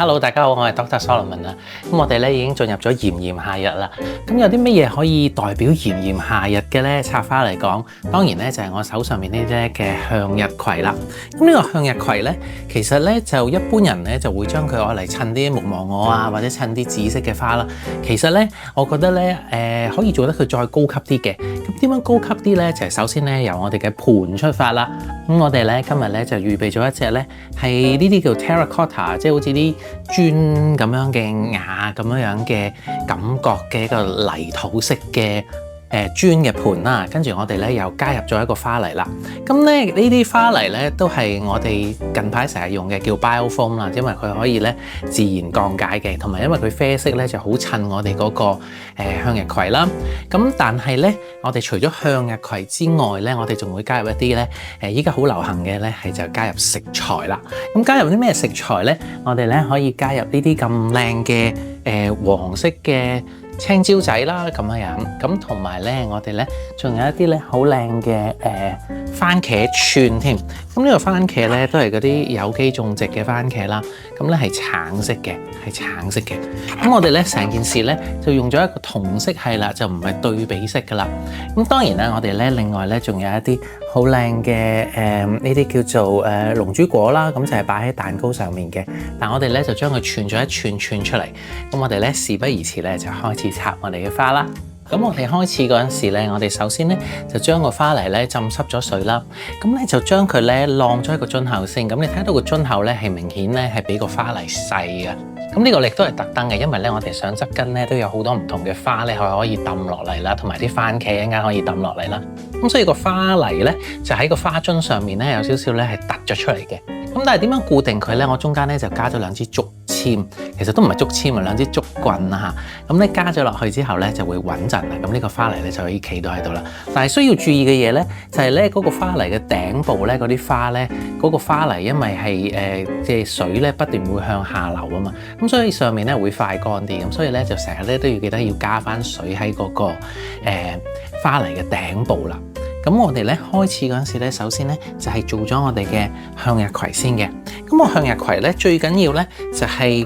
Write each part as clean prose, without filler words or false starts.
Hello， 大家好，我係 Dr. Solomon 啦。咁我哋咧已經進入咗炎炎夏日啦。咁有啲乜嘢可以代表炎炎夏日嘅咧？插花嚟講，當然咧就係我手上面呢啲嘅向日葵啦。咁呢個向日葵咧，其實咧就一般人咧就會將佢攞嚟襯啲木芒果啊，或者襯啲紫色嘅花啦。其實咧，我覺得咧可以做得佢再高級啲嘅。咁點樣高級啲咧？就係首先咧由我哋嘅盤出發啦。咁我哋咧今日咧就預備咗一隻咧係呢啲叫 terracotta， 即係好似啲磚咁樣嘅瓦咁樣嘅感覺嘅一個泥土色嘅磚嘅盤啦，跟住我哋咧又加入咗一個花泥啦。咁咧呢啲花泥咧都係我哋近排成日用嘅，叫 biofoam 啦，因為佢可以咧自然降解嘅，同埋因為佢啡色咧就好襯我哋嗰個向日葵啦。咁但係咧我哋除咗向日葵之外咧，我哋仲會加入一啲咧依家好流行嘅咧係就加入食材啦。咁加入啲咩食材咧？我哋咧可以加入呢啲咁靚嘅黃色嘅青椒仔啦，咁樣，咁同埋咧，我哋咧仲有一啲咧好靚嘅番茄串添。咁呢個番茄咧都係嗰啲有機種植嘅番茄啦。咁咧係橙色嘅，咁我哋咧成件事咧就用咗一個同色系啦，就唔係對比色噶啦。咁當然啦，我哋咧另外咧仲有一啲好靚嘅呢啲叫做龍珠果啦，咁就係擺喺蛋糕上面嘅。但我哋咧就將佢串咗一串出嚟。咁我哋咧事不宜遲咧，就開始插我哋嘅花啦。咁我哋開始嗰陣時咧，我哋首先咧就將個花泥咧浸濕咗水啦。咁咧就將佢咧晾咗喺個樽口先。咁你睇到個樽口咧係明顯咧係比個花泥細嘅。咁呢個亦都係特登嘅，因為咧我哋想側根咧都有好多唔同嘅花咧可以抌落嚟啦，同埋啲番茄一陣間可以抌落嚟啦。咁所以個花泥咧就喺個花樽上面咧有少少咧係突咗出嚟嘅。咁但係點樣固定佢咧？我中間咧就加咗兩支竹籤，其實都唔係竹籤啊，兩支竹棍啊嚇。咁咧加咗落去之後咧就會穩陣啦。咁呢個花泥咧就可以企到喺度啦。但係需要注意嘅嘢咧就係咧嗰個花泥嘅頂部咧嗰啲花咧嗰個花泥因為係即係水咧不斷會向下流啊嘛。咁所以上面咧會快乾啲。咁所以咧就成日咧都要記得要加翻水喺嗰個花泥嘅頂部啦。咁我哋咧開始嗰陣時咧，首先咧就係做咗我哋嘅向日葵先嘅。咁我向日葵咧最緊要咧就係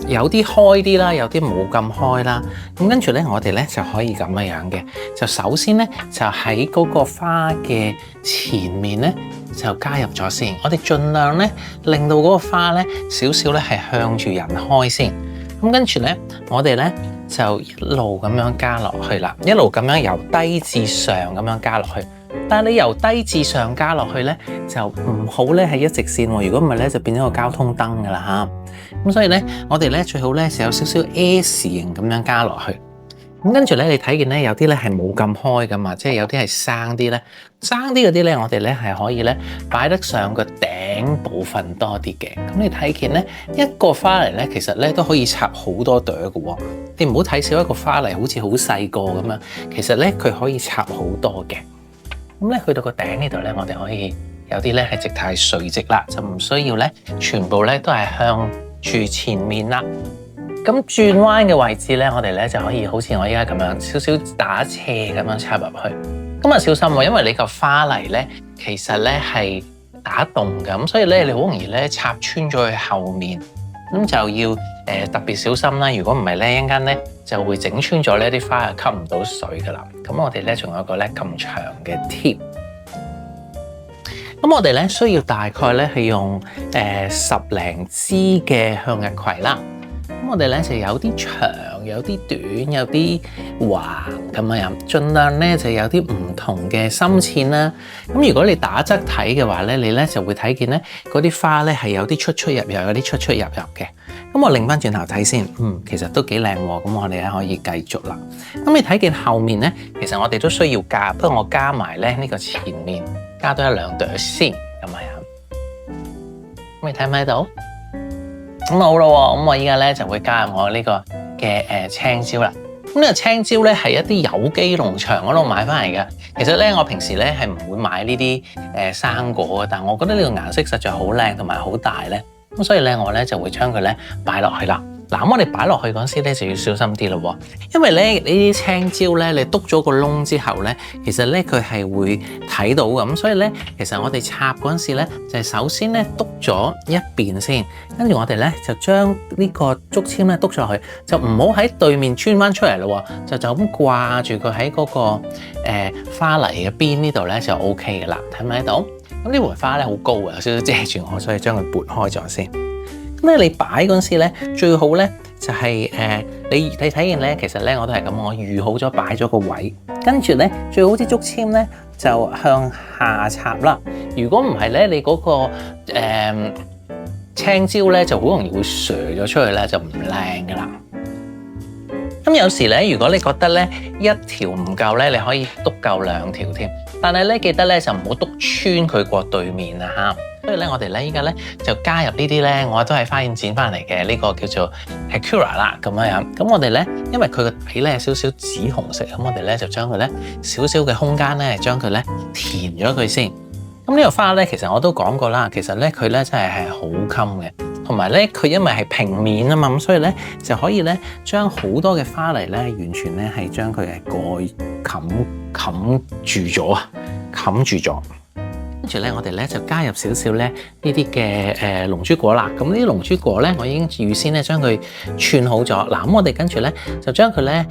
有啲開啲啦，有啲冇咁開啦。咁跟住咧我哋咧就可以咁樣嘅。就首先咧就喺嗰個花嘅前面咧就加入咗先。我哋盡量咧令到嗰個花咧少少咧係向住人開先。咁跟住咧我哋咧就一路咁樣加落去啦，一路咁樣由低至上咁樣加落去。但係你由低至上加落去咧，就唔好咧係一直線喎。如果唔係咧，就變咗個交通燈噶啦嚇。咁所以咧，我哋咧最好咧就有少少 S 型咁樣加落去。咁跟住咧，你睇見咧有啲咧係冇咁開噶嘛，即係有啲係生啲咧，生啲嗰啲咧，我哋咧係可以咧擺得上個頂部分多啲嘅。咁你睇見咧一個花泥咧，其實咧都可以插好多朵嘅喎。你唔好睇少一個花泥好似好細個咁樣，其實咧佢可以插好多嘅。咁咧去到個頂呢度咧，我哋可以有啲咧係直頭係垂直啦，就唔需要咧全部咧都係向住前面啦。咁轉彎嘅位置咧，我哋咧就可以好似我依家咁樣少少打斜咁樣插入去。咁啊小心喎，因為你個花泥咧其實咧係打洞嘅，咁所以咧你好容易咧插穿咗去後面。咁就要特別小心啦。如果唔係咧，一陣間咧就會整穿咗呢啲花啊，吸唔到水噶啦。咁我哋咧仲有一個咧咁長嘅 tip。咁我哋咧需要大概咧係用10零支嘅向日葵啦。咁我哋咧就有啲長，有啲短，有啲橫咁樣，盡量咧就有啲唔同嘅深淺啦。咁如果你打側睇嘅話咧，你咧就會睇見咧嗰啲花咧係有啲出出入入，有啲出出入入嘅。咁我擰翻轉頭睇先，其實都幾靚喎。咁我哋咧可以繼續啦。咁你睇見後面咧，其實我哋都需要加，不過我加埋咧呢個前面加多一兩朵先咁樣。咁你睇唔睇到？咁好啦喎，咁我依家咧就會加入我呢個嘅青椒啦。咁呢個青椒咧係一啲有機農場嗰度買翻嚟嘅。其實咧我平時咧係唔會買呢啲生果嘅，但我覺得呢個顏色實在好靚同埋好大咧。咁所以咧我咧就會將佢咧擺落去啦。嗱，咁我哋擺落去嗰陣時咧就要小心啲咯，因為咧呢啲青椒咧，你篤咗個窿之後咧，其實咧佢係會睇到嘅，咁所以咧其實我哋插嗰陣時咧就係首先咧篤咗一邊先，跟住我哋咧就將呢個竹籤咧篤咗去，就唔好喺對面穿翻出嚟咯，就咁掛住佢喺嗰個花泥嘅邊呢度咧就 O K 嘅啦，睇唔睇到？咁呢盆花咧好高啊，有少少遮住我，所以將佢撥開咗先。咁咧，你擺嗰陣時咧，最好咧就係你睇見咧，其實咧我都係咁，我預好咗擺咗個位，跟住咧最好啲竹籤咧就向下插啦。如果唔係咧，你嗰個青椒咧就好容易會瀡咗出去咧，就唔靚噶啦。咁有時咧，如果你覺得咧一條唔夠咧，你可以篤夠2條添。但係咧記得咧就唔好篤穿佢過對面啊嚇。所以咧我哋咧依家咧就加入呢啲咧，我都係花園剪翻嚟嘅呢個叫做 Heuchera 啦咁樣。咁我哋咧因為佢個底咧少少紫紅色，咁我哋咧就將佢咧少少嘅空間咧將佢咧填咗佢先。咁呢個花咧其實我都講過啦，其實咧佢咧真係好襟嘅。同埋咧，佢因為係平面啊嘛，咁所以咧就可以咧將好多嘅花泥咧，完全咧係將佢係冚住咗啊，冚住咗。跟住咧，我哋咧就加入少少咧呢啲嘅龍珠果啦。咁呢啲龍珠果咧，我已經預先咧將佢串好咗。嗱，咁我哋跟住咧就將佢咧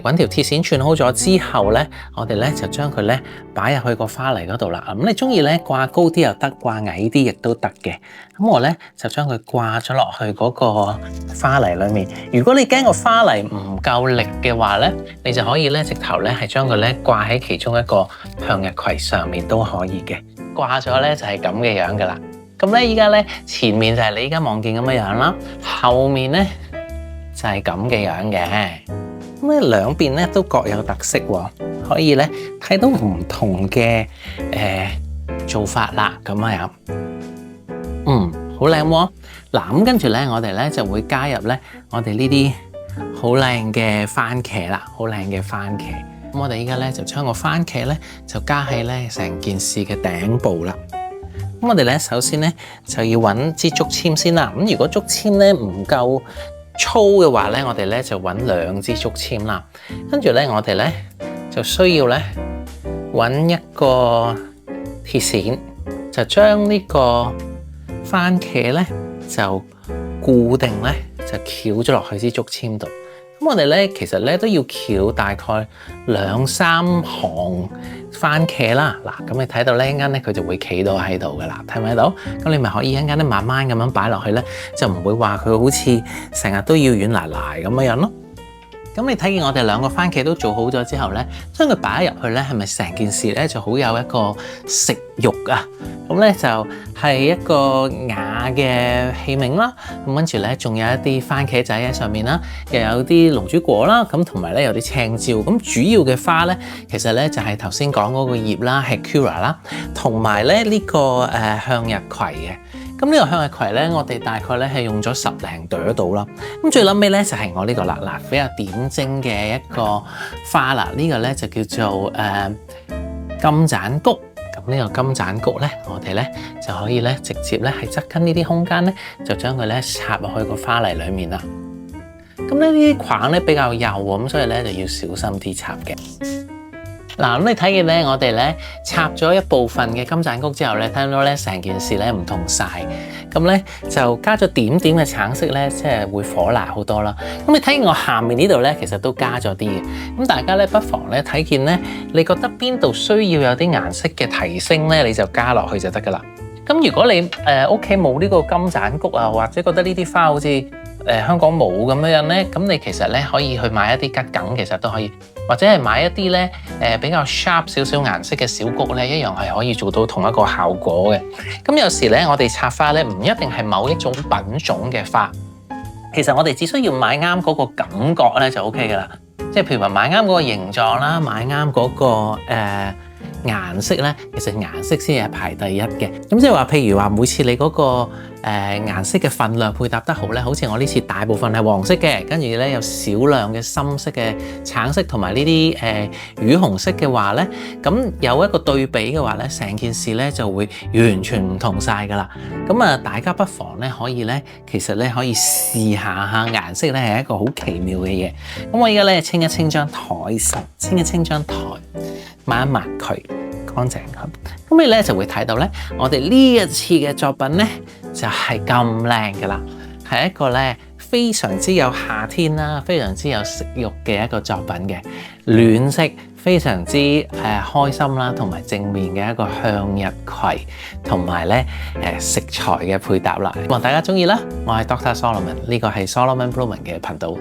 揾條鐵線串好咗之後咧，我哋咧就將佢咧擺入去個花泥嗰度啦。咁你中意咧掛高啲又得，掛矮啲亦都得嘅。咁我咧就將佢掛咗落去嗰個花泥裏面。如果你驚個花泥唔夠力嘅話咧，你就可以咧直頭咧係將佢咧掛喺其中一個向日葵上面都可以嘅。掛咗咧就係咁嘅樣噶啦。咁咧依家咧前面就係你依家望見咁嘅樣啦，後面咧就係咁嘅樣嘅。咁咧兩邊咧都各有特色喎，可以咧睇到唔同嘅做法啦。咁樣，好靚喎。嗱，咁跟住咧我哋咧就會加入咧我哋呢啲好靚嘅番茄啦，好靚嘅番茄。咁我哋依家咧就將個番茄咧就加喺咧成件事嘅頂部啦。咁我哋咧首先咧就要揾支竹籤先啦。咁如果竹籤咧唔夠粗嘅話咧，我哋咧就揾2支竹籤啦。跟住咧我哋咧就需要咧揾一個鐵線，就將呢個番茄咧就固定咧就翹咗落去支竹籤度。咁我哋咧其實咧都要翹大概2-3行番茄啦。嗱，咁你睇到咧一陣間咧佢就會企到喺度噶啦，睇唔睇到？咁你咪可以一陣間咧慢慢咁樣擺落去咧，就唔會話佢好似成日都要軟賴賴咁樣咯。咁你睇見我哋2個番茄都做好咗之後咧，將佢擺入去咧，係咪成件事咧就好有一個食慾啊？咁咧就係一個瓦嘅器皿啦。咁跟住咧仲有一啲番茄仔喺上面啦，又有啲龍珠果啦，咁同埋咧有啲青椒。咁主要嘅花咧，其實咧就係頭先講嗰個葉啦，係 Heuchera 啦，同埋咧呢個向日葵嘅。咁呢個向日葵咧，我哋大概咧係用咗10零朵到啦。咁最撚尾咧就係我呢個啦，嗱比較點睛嘅一個花啦。呢個咧就叫做金盞菊。咁呢個金盞菊咧，我哋咧就可以咧直接咧係側跟呢啲空間咧，就將佢咧插入去個花泥裡面啦。咁呢啲框咧比較幼喎，咁所以咧就要小心啲插嘅。嗱，咁你睇見咧，我哋咧插咗一部分嘅金盞菊之後咧，聽到咧成件事咧唔同晒，咁咧就加咗點點嘅橙色咧，即係會火辣好多啦。咁你睇見我下面呢度咧，其實都加咗啲嘅。咁大家咧不妨咧睇見咧，你覺得邊度需要有啲顏色嘅提升咧，你就加落去就得噶啦。咁如果你屋企冇呢個金盞菊啊，或者覺得呢啲花好似香港冇咁樣咧，咁你其實咧可以去買一啲桔梗，其實都可以，或者係買一啲咧比較 sharp 少少顏色嘅小菊咧，一樣係可以做到同一個效果嘅。咁有時咧，我哋插花咧唔一定係某一種品種嘅花，其實我哋只需要買啱嗰個感覺咧就 OK 噶啦。即係譬如話買啱嗰個形狀啦，買啱嗰個顏色咧，其實顏色先係排第一嘅。咁即係話，譬如話每次你嗰個顏色嘅分量配搭得好咧，好似我呢次大部分係黃色嘅，跟住咧有少量嘅深色嘅橙色同埋呢啲魚紅色嘅話咧，咁有一個對比嘅話咧，成件事咧就會完全唔同晒㗎啦。咁啊，大家不妨咧可以咧，其實咧可以試下顏色咧係一個好奇妙嘅嘢。咁我而家咧清一清張台先，清一清張台，抹一抹佢乾淨佢。咁你咧就會睇到咧，我哋呢一次嘅作品咧就係咁靚㗎啦，係一個咧非常之有夏天啦，非常之有食慾嘅一個作品嘅暖色，非常之開心啦，同埋正面嘅一個向日葵，同埋咧食材嘅配搭啦。希望大家中意啦。我係 Dr. Solomon，呢個係 Solomon Blooming 嘅頻道。